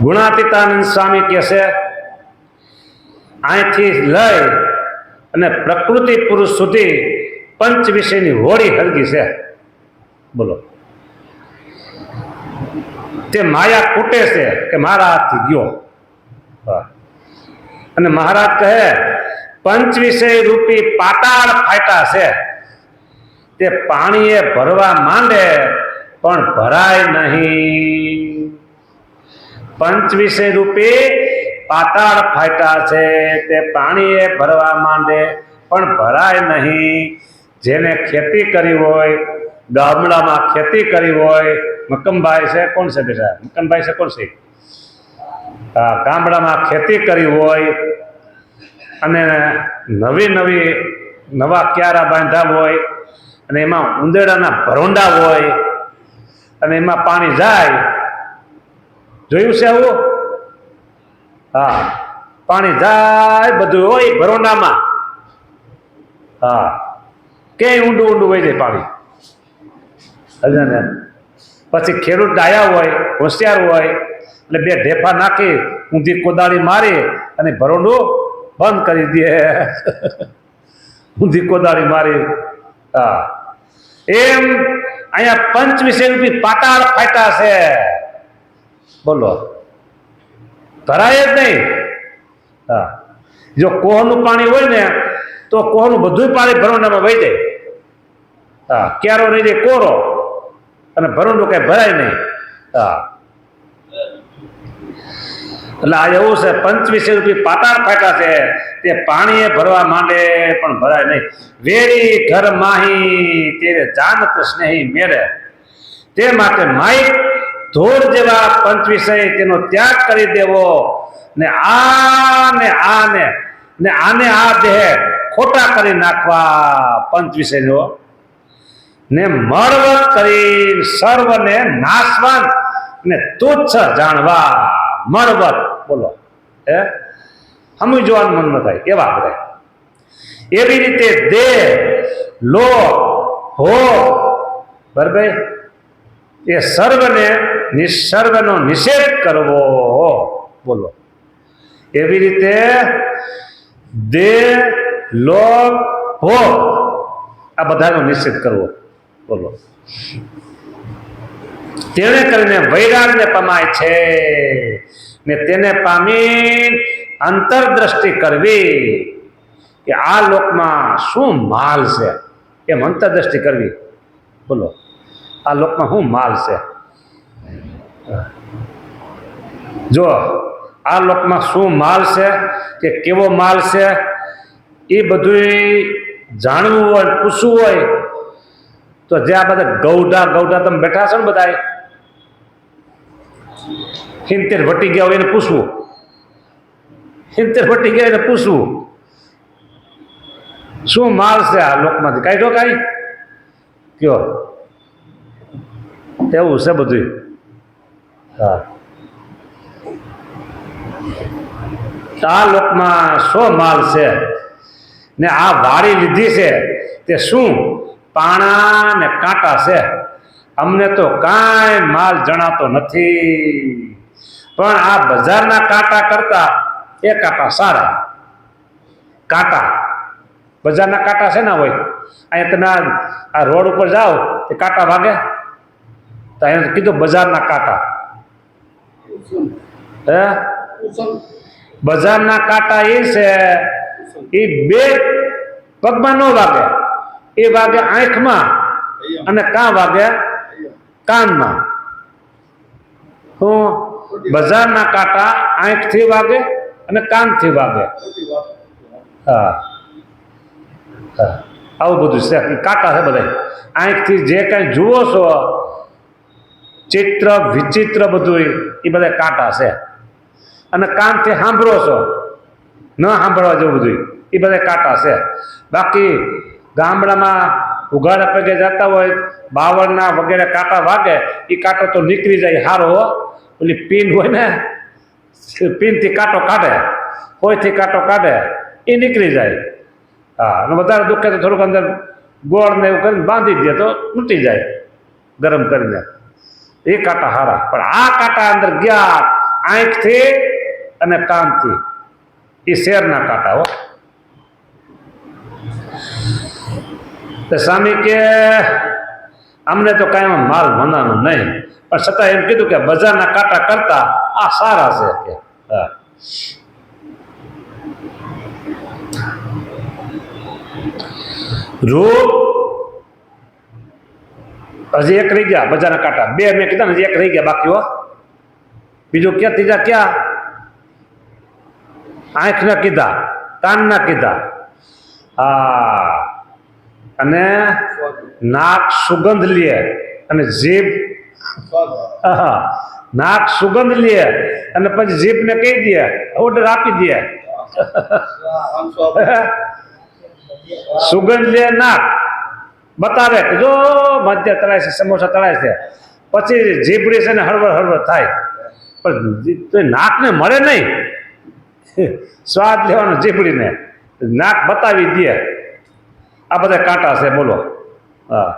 ગુણાતીતાનંદ સ્વામી કહે છે અહીંથી લઈ અને પ્રકૃતિ પુરુષ સુધી પંચ વિષયની હોળી હરગી છે. બોલો, તે માયા કૂટે છે કે મારા હાથથી ગયો. અને મહારાજ કહે પંચ વિષય રૂપી પાતાળ ફાટ્યા છે, તે પાણીએ ભરવા માંડે પણ ભરાય નહીં. પંચ વિષય રૂપી પાતાળ ફાટ્યા છે, તે પાણીએ ભરવા માંડે પણ ભરાય નહીં. જેને ખેતી કરી હોય, ગામડામાં ખેતી કરી હોય, મકમભાઈ છે કોણ છે બેટા? મકમભાઈ છે કોણ છે? ગામડામાં ખેતી કરી હોય અને નવા ક્યારા બાંધ્યા હોય અને એમાં ઉંદેડાના ભરોંડા હોય અને એમાં પાણી જાય, જોયું છે આવું? હા, પાણી જાય બધું હોય ભરોંડામાં. હા, ક્યાંય ઊંડું ઊંડું વહી જાય પાણી. ને પછી ખેડૂત ડાયા હોય, હોશિયાર હોય એટલે બે ઢેફા નાખી ઊંધી કોદાળી મારી અને ભરોંડું બંધ કરી દે. ઊંધી કોદાળી મારી. હા, એમ અહીંયા પંચ વિષય રૂપી પાતાળ ફાટ્યા છે. બોલો, ભરાય જ નહીં. હા, જો કોહનું પાણી હોય ને તો કોહનું બધું પાણી ભરોંડામાં વહી જાય. હા, ક્યારો રહી જાય કોરો અને ભરોંડું કઈ ભરાય નહીં. હા, એટલે આ એવું છે, પંચ વિષય રૂપી પાતાળ ફાટ્યા છે, તે પાણીએ ભરવા માંડે પણ ભરાય નહીં. વેરી ઘર માહી તેરે જાનત સ્નેહી મેરે. તે માટે માઇક ધૂળ જેવા પંચ વિષય તેનો ત્યાગ કરી દેવો ને આને આ દેહ ખોટા કરી નાખવા પંચ વિષયનો ને મળવત કરી સર્વને નાશવાન ને તુચ્છ જાણવા. મળવત, બોલો, હે હમું જોવાનું મન ન થાય એવા બધા. એવી રીતે દેહ, લો, હો, બરાબર, એ સર્વનો નિષેધ કરવો. બોલો, એવી રીતે દેહ, લોક, ભોગ આ બધાનો નિષેધ કરવો. બોલો, તેને કરીને વૈરાગને પમાય છે ને તેને પામી અંતરદ્રષ્ટિ કરવી કે આ લોકમાં શું માલ છે, એમ અંતરદ્રષ્ટિ કરવી. બોલો, આ લોકમાં શું માલ છે? જો આ લોકમાં શું માલ છે કે કેવો માલ છે એ બધું જાણવું હોય, પૂછવું હોય તો જે આ બધા ગૌઢા તમે બેઠા છો ને બધા 70 વટી ગયા હોય એને પૂછવું. 70 વટી ગયા એને પૂછવું શું માલ છે આ લોકમાંથી, કાઢો કાંઈ કયો એવું છે બધું. હા, આ લોકમાં શું માલ છે ને આ વાળી લીધી છે તે શું પાણા ને કાંટા છે. અમને તો કાંઈ માલ જણાતો નથી, પણ આ બજારના કાંટા કરતા એ કાંટા સારા. કાંટા બજારના કાંટા છે ના હોય, અહીંયા તમે આ રોડ ઉપર જાઓ તે કાંટા વાગે તો એને કીધું બજારના કાંટા. હે, બજારના કાંટા એ છે એ બે પગમાં ન વાગે, એ વાગે આંખમાં અને કાં વાગે કાનમાં. હું બજારના કાંટા આંખથી વાગે અને કાનથી વાગે. હા, આવું બધું છે, કાંટા છે બધા. આંખથી જે કાંઈ જુઓ છો ચિત્ર વિચિત્ર બધું એ બધા કાંટા છે, અને કાનથી સાંભળો છો ન સાંભળવા જેવું બધું એ બધા કાંટા છે. બાકી ગામડામાં ઉઘાડા પગે જતા હોય, બાવળના વગેરે કાંટા વાગે એ કાંટો તો નીકળી જાય સારો. ઓલી પીન હોય ને, પીનથી કાંટો કાઢે, કોઈથી કાંટો કાઢે એ નીકળી જાય. હા, અને વધારે દુખે તો થોડુંક અંદર ગોળ ને એવું કરીને બાંધી દે તો તૂટી જાય ગરમ કરીને. એ કાંટા સારા. પણ આ કાંટા અંદર ગયા, આંખથી અને કાનથી. એ શેરના કાંટા હો. તો સ્વામી કે અમને તો કાંઈ માલ મનાનું નહીં, પણ છતાં એમ કીધું કે બજારના કાંટા કરતા આ સારા છે કે. હા, રૂપ હજી એક રહી ગયા, બજારના કાંટા 2 મેં કીધા ને, હજી એક રહી ગયા બાકી હો. બીજું ક્યાં? ત્રીજા ક્યાં? આંખના કીધા, કાનના કીધા. હા, અને નાક સુગંધ લે અને જીભ, હા, નાક સુગંધ લે અને પછી જીભને કહી દે, ઓર્ડર આપી દે. સુગંધ લે નાક, બતાવે કે જો મધ્ય તળાય છે, સમોસા તળાય છે. પછી જીભડી છે ને હળવળ હળવળ થાય, પણ નાકને મળે નહીં સ્વાદ લેવાનો જીભડીને. નાક બતાવી દે. આ બધા કાંટા છે, બોલો. હા,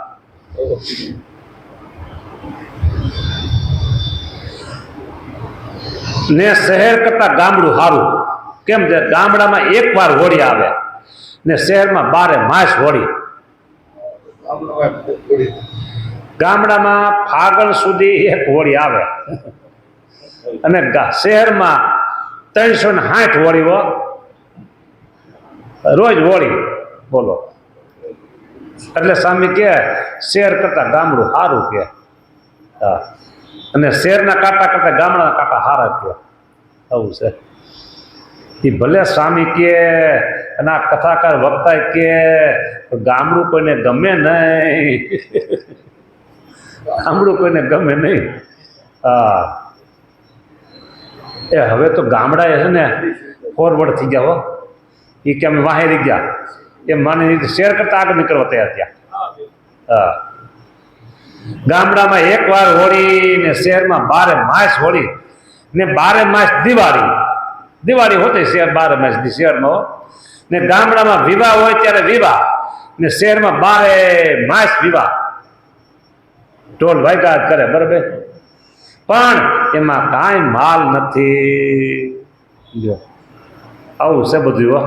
ને શહેર કરતા ગામડું સારું. કેમ છે? ગામડામાં 1 વાર હોળી આવે ને શહેરમાં 12 માસ હોળી. ગામડામાં ફાગણ સુધી 1 હોળી આવે અને શહેરમાં 360 હોળી હો, રોજ હોળી, બોલો. એટલે સ્વામી કે શહેર કરતા ગામડું સારું કે. હા, અને શહેરના કાંટા કરતા ગામડાના કાંટા સારા કે. આવું છે. એ ભલે સ્વામી કે અને આ કથાકાર વક્તા કે ગામડું કોઈને ગમે નહીં. ગામડું કોઈને ગમે નહીં. હા, એ હવે તો ગામડા છે ને ફોરવર્ડ થઈ ગયા હો. એ કે અમે વાહેરી ગયા એમ માની શેર કરતા આગળ નીકળવા તૈયાર થયા. હા, ગામડામાં 1 વાર હોળી ને શહેરમાં 12 માસ હોળી ને 12 માસ દિવાળી. દિવાળી હોતી શહેર 12 માસ શહેરમાં, ને ગામડામાં વિવાહ હોય ત્યારે વિવાહ ને શહેરમાં 12 માસ વિવાહ. ઢોલ વાગ્યા કરે, બરાબર, પણ એમાં કાંઈ માલ નથી. જો આવું છે બધું હો.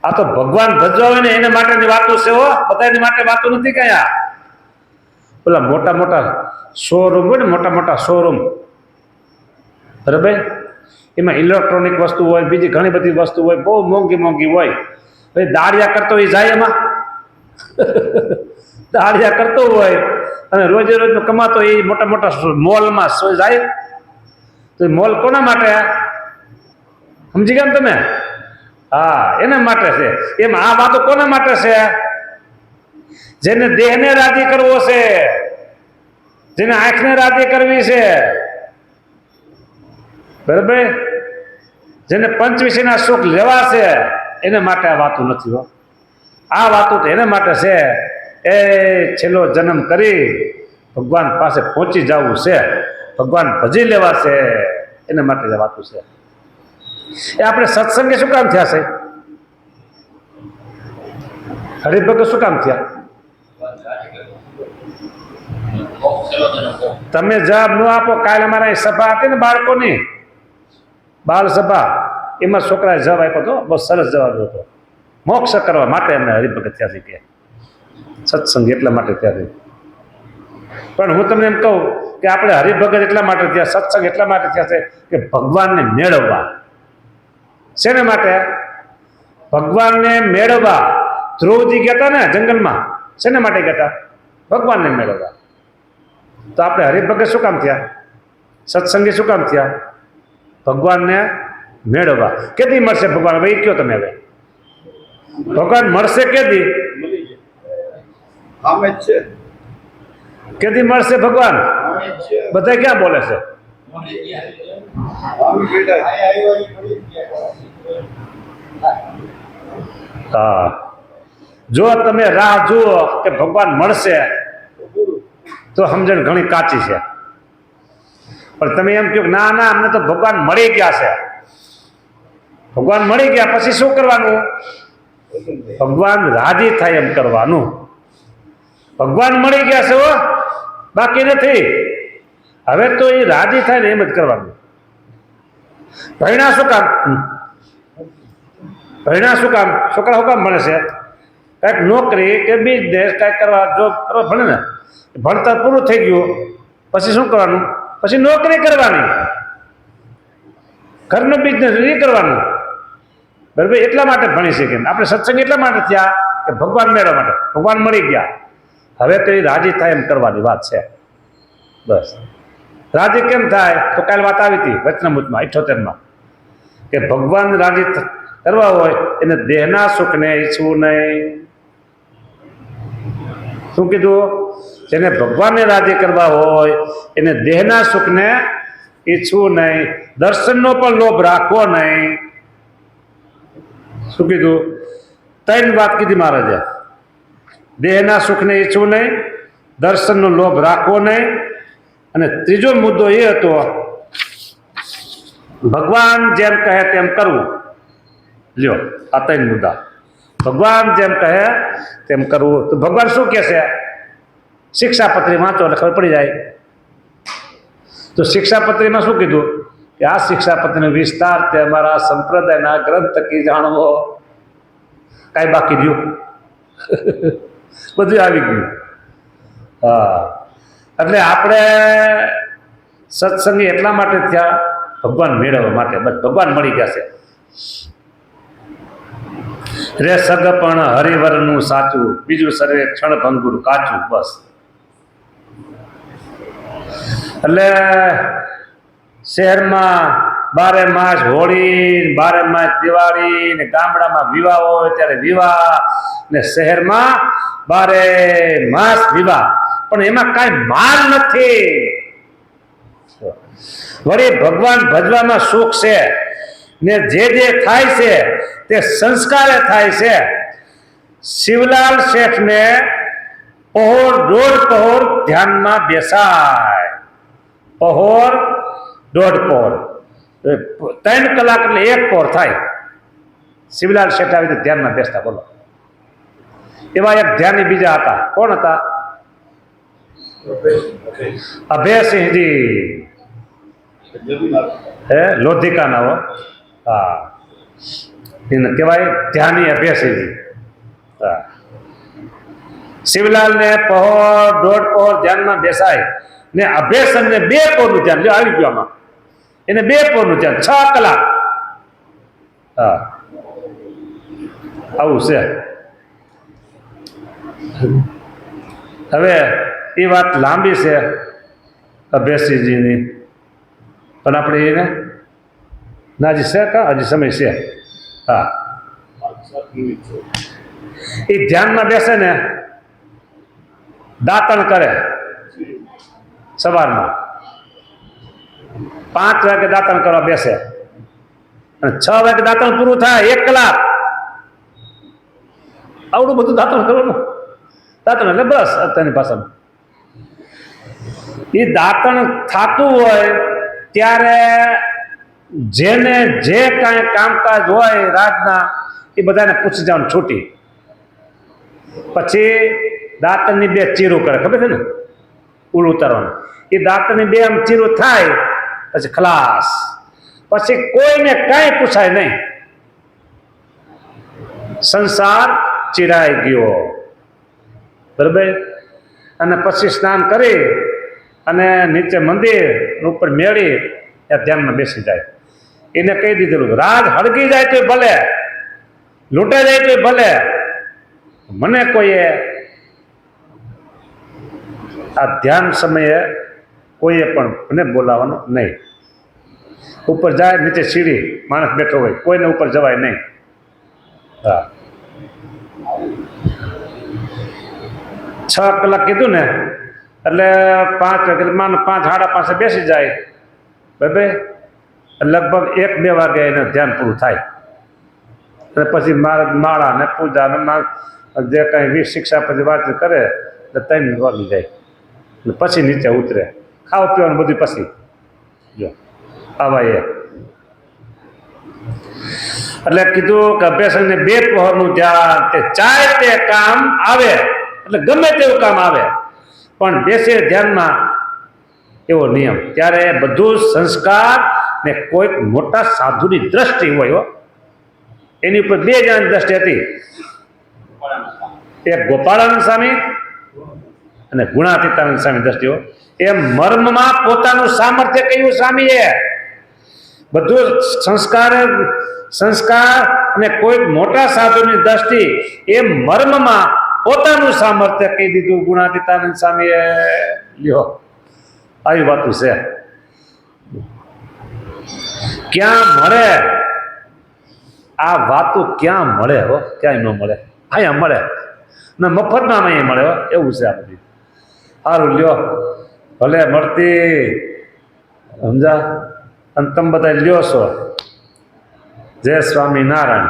આ તો ભગવાન ભજવા હોય ને એના માટેની વાતો છે હો, બધાની માટે વાતો નથી કયા. પેલા મોટા મોટા શોરૂમ હોય ને, મોટા મોટા શોરૂમ, બરાબર, એમાં ઇલેક્ટ્રોનિક વસ્તુ હોય, બીજી ઘણી બધી વસ્તુ હોય, બહુ મોંઘી મોંઘી હોય. ભાઈ દાળિયા કરતો એ જાય એમાં. દાળિયા કરતો હોય અને રોજે રોજનું કમાતો એ મોટા મોટા મોલમાં જાય. તો મોલ કોના માટે? સમજી ગયા ને તમે? હા, એના માટે છે. એમાં આ વાતો કોના માટે છે? જેને દેહને રાજી કરવો છે, જેને આંખને રાજી કરવી છે, બરાબર, જેને પંચવિષયના સુખ લેવા છે, એના માટે આ વાતો નથી હો. આ વાતો તો એના માટે છે એ છેલ્લો જન્મ કરી ભગવાન પાસે પહોંચી જવું છે, ભગવાન ભજી લેવા છે, એના માટે વાતો છે. એ આપણે સત્સંગે શું કામ થયા છે? હરિભગત શું કામ થયા? તમે જવાબ ન આપો. કાલે અમારા સભા હતી ને બાળકોની, બાળ સભા, એમાં છોકરાએ જવાબ આપ્યો હતો, બહુ સરસ જવાબ હતો. મોક્ષ કરવા માટે એમને હરિભગત થયા છે કે સત્સંગ એટલા માટે થયા છે. પણ હું તમને એમ કહું કે આપણે હરિભગત એટલા માટે થયા, સત્સંગ એટલા માટે થયા છે કે ભગવાનને મેળવવા. શેને માટે? ભગવાનને મેળવવા. ધ્રુવજી ગયા હતા ને જંગલમાં, શેને માટે ગયા હતા? ભગવાનને મેળવવા. તો આપણે હરિભગત શું કામ થયા? સત્સંગી શું કામ થયા? ભગવાનને મેળવવા. કેદી મળશે ભગવાન? હવે કયો તમે. હવે ભગવાન મળશે કેદી? કેદી મળશે ભગવાન? બધા ક્યાં બોલે છે? હા, જો તમે રાહ જુઓ કે ભગવાન મળશે તો સમજણ ઘણી કાચી છે. પણ તમે એમ કહો ના ના, અમને તો ભગવાન મળી ગયા છે. ભગવાન મળી ગયા પછી શું કરવાનું? ભગવાન રાજી થાય એમ કરવાનું. ભગવાન મળી ગયા છે હો, બાકી નથી. હવે તો એ રાજી થાય ને એમ જ કરવાનું. ભણ્યા શું કામ? ભણ્યા શું કામ? છોકરા શું કામ ભણે છે? કાંઈક નોકરી કે બિઝનેસ કાંઈક કરવા જોબ કરવા ભણે ને. ભણતર પૂરું થઈ ગયું પછી શું કરવાનું? પછી નોકરી કરવાની, ઘરનો બિઝનેસ એ કરવાનું, બરાબર. એટલા માટે ભણી છે. કેમ આપણે સત્સંગ એટલા માટે થયા કે ભગવાન મેળવવા માટે. ભગવાન મળી ગયા, હવે તો એ રાજી થાય એમ કરવાની વાત છે. બસ રાજી કેમ થાય? તો કાલે વાત આવી હતી વચનામૃતમાં 78માં કે ભગવાન રાજી કરવા હોય એને દેહના સુખને ઈચ્છવું નહીં. શું કીધું? જેને ભગવાનને રાજી કરવા હોય એને દેહના સુખને ઈચ્છવું નહીં, દર્શનનો પણ લોભ રાખવો નહીં. શું કીધું? ત્રણ વાત કીધી મહારાજે. દેહના સુખને ઈચ્છવું નહીં, દર્શનનો લોભ રાખવો નહીં, અને ત્રીજો મુદ્દો એ હતો ભગવાન જેમ કહે તેમ કરવું. લ્યો આ ત્રણ મુદ્દા. ભગવાન જેમ કહે તેમ કરવું. તો ભગવાન શું કહે છે? શિક્ષાપત્રી વાંચો એટલે ખબર પડી જાય. તો શિક્ષાપત્રીમાં શું કીધું કે આ શિક્ષાપત્રીનો વિસ્તાર તે અમારા સંપ્રદાયના ગ્રંથ થકી જાણવો. કાંઈ બાકી રહ્યું? બધું આવી ગયું. હા, એટલે આપણે સત્સંગી એટલા માટે થયા ભગવાન મેળવવા માટે. બસ ભગવાન મળી ગયા છે. રે સગ પણ હરિવરનું સાચું, બીજું સર્વે ક્ષણ ભંગુર કાચું. બસ એટલે શહેરમાં 12 માસ હોળી, 12 માસ દિવાળી, ને ગામડામાં વિવાહ હોય ત્યારે વિવાહ, ને શહેરમાં 12 માસ વિવાહ, પણ એમાં કાંઈ માલ નથી. વળી ભગવાન ભજવામાં સુખ છે, ને જે થાય છે તે સંસ્કારે થાય છે. શિવલાલ શેઠને પહોર 1.5 પહોર ધ્યાનમાં બેસાય. પહોર 1.5 પહોર, 3 કલાક એટલે 1 પહોર થાય. શિવલાલ શેઠ આવી રીતે ધ્યાનમાં બેસતા. બોલો, એવા એક ધ્યાની બીજા હતા. કોણ હતા? અભયસિંહજી, લોધિકાના હો. હા, એને કહેવાય ધ્યાની અભયસિંહજી. હા, શિવલાલ ને પહોર 1.5 પહોર ધ્યાનમાં બેસાય, ને અભયસનને 2 પહોરનું ધ્યાન. જો આવી ગયું આમાં, એને 2 પહોરનું ધ્યાન 6 કલાક. હા, આવું છે. હવે એ વાત લાંબી છે અભયસિંહજીની, પણ આપણે એને ના હજી છે કા હજી સમય છે. હા, એ ધ્યાનમાં બેસે ને દાંતણ કરે સવારમાં 5 વાગે દાંતણ કરવા બેસે, અને 6 વાગે દાંતણ પૂરું થાય. 1 કલાક આવડું બધું દાંતણ કરવાનું. દાંતણ એટલે બસ અત્યારની ભાષામાં એ દાંતણ થતું હોય ત્યારે જેને જે કાંઈ કામકાજ હોય રાજના એ બધાને પૂછી જવાનું છૂટી. પછી દાંતણની 2 ચીરું કરે, ખબર છે ને, ઉલ ઉતારવાનું. એ દાંતણની 2 આમ ચીરું થાય પછી ખલાસ. પછી કોઈને કાંઈ પૂછાય નહીં. સંસાર ચિરાઈ ગયો, બરાબર. અને પછી સ્નાન કરી અને નીચે મંદિર ઉપર મેળી ત્યાં ધ્યાનમાં બેસી જાય. એને કહી દીધેલું રાજ હળગી જાય તો ભલે, લૂંટાઈ જાય તો ભલે, મને કોઈએ આ ધ્યાન સમયે કોઈએ પણ મને બોલાવવાનું નહીં. ઉપર જાય, નીચે સીડી માણસ બેઠો હોય, કોઈને ઉપર જવાય નહીં. હા, 6 કલાક કીધું ને, એટલે 5 વાગે માનો 5 સાડા 5 બેસી જાય, બરાબર. લગભગ 1-2 વાગે એને ધ્યાન પૂરું થાય. અને પછી માળા ને પૂજા ને જે કાંઈ શિક્ષા પછી વાત કરે એટલે 3 વાગી જાય. એટલે પછી નીચે ઉતરે, ખાવા પીવાનું બધું પછી. જો આવા એટલે કીધું કે અભ્યાસને 2 પહોરનું ધ્યાન તે ચાય તે કામ આવે. એટલે ગમે તેવું કામ આવે પણ બેસે ધ્યાનમાં, એવો નિયમ. ત્યારે બધું સંસ્કાર ને કોઈક મોટા સાધુની દ્રષ્ટિ હોય હો, એની ઉપર બે જણાની દ્રષ્ટિ હતી, એક ગોપાળાનંદ સ્વામી અને ગુણાતીતાનંદ સ્વામી દ્રષ્ટિઓ. એ મર્મમાં પોતાનું સામર્થ્ય કહ્યું સ્વામીએ, બધું સંસ્કાર અને કોઈક મોટા સાધુની દ્રષ્ટિ, એ મર્મમાં પોતાનું સામર્થ્ય કહી દીધું ગુણાતીતાનંદ સ્વામીએ. લ્યો આવી વાતું છે. ક્યાં મળે આ વાતું? ક્યાં મળે હો? ક્યાંય ન મળે. અહીંયા મળે ને મફતમાં અહીંયા મળે હો, એવું છે આ બધી. સારું લ્યો, ભલે મળતી સમજા. અને તમે બધા લ્યો છો. જય સ્વામિનારાયણ.